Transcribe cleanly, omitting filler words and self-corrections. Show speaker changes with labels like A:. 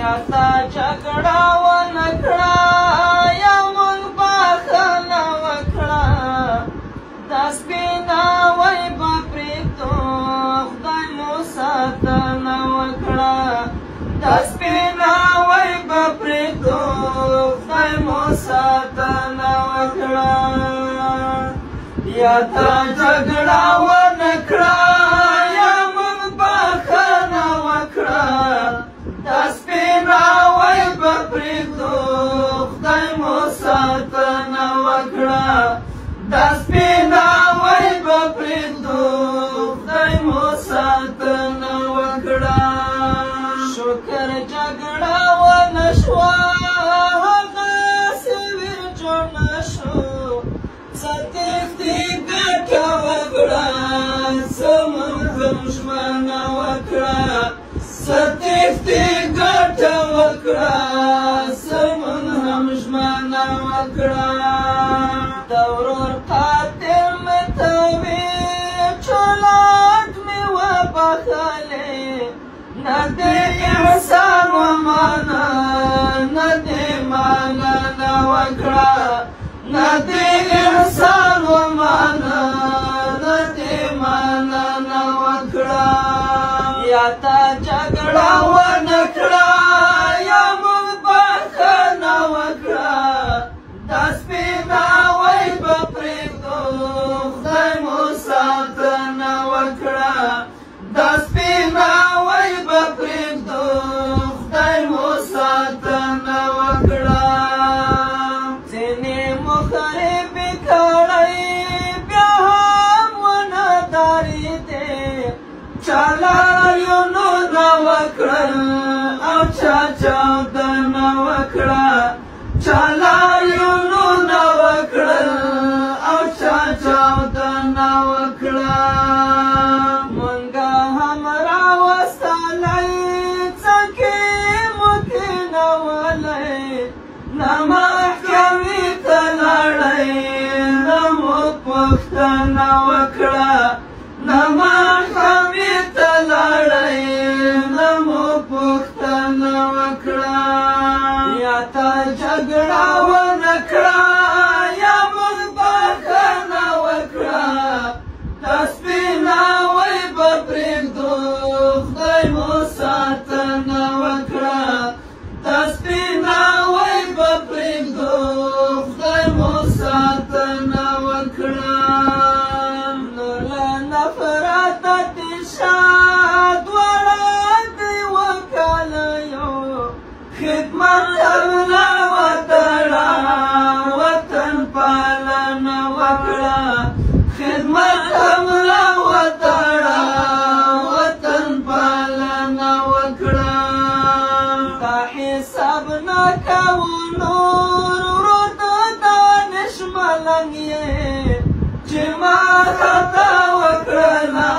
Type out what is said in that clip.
A: یا تا جګړه ونه کړه یا موږ بخښنه وکړه دا سپیناوی به پرېږدو خدای مو ساتنه وکړه دا سپیناوی به پرېږدو خدای مو ساتنه وکړه یا تا جګړه ونه کړه یا موږ بخښنه وکړه دا سپیناوی به پرېږدو خدای مو ساتنه وکړه دا سپیناوی به پرېږدو خدای مو ساتنه وکړه شکر جګړه ونه شوه هغسې ویر جوړ نه شو څه تېښتې ګټه وکړه څه موږ هم ژمنه وکړه څه تېښتې ګټه وکړه څه موږ هم ژمنه وکړه د ورور قاتل مې ته وې چالاک مې وبخلې نه دې احسان ومنه نه دې مننه وکړه نه دې احسان ومنه نه دې مننه وکړه یا تا جګړه ونه کړه یا موږ بخښنه وکړه دا سپیناوی به پرېږدو خدای مو ساتنه وکړه دا سپیناوی به پرېږدو خدای مو ساتنه وکړه ځینې مخربې کړی بیا هم ونه دارېدې چالاریونو نه وکړل او چا چاودنه وکړه چالاریونو نه وکړل او چا چاودنه وکړه مونږه هم راوستلی څنګې مو کېنولی نه محکمې ته لاړی نه مو پوښتنه وکړه نه محکمې ته لاړی نه مو پوښتنه وکړه یا تا جګړه ونه کړه یا موږ بخښنه وکړه دا سپیناوی به پرېږدو خدای مو ساتنه وکړه دا سپیناوی به پرېږدو خدای مو ساتنه وکړه نور له نفرته تېر شه دواړه د یوه کالیو خدمت الله وتړه وطن پالنه وکړه خدمت الله وتړه وطن پالنه وکړه دا حساب نه کوو نور ورو د دانش ملنګ یې چې ما خطا وکړله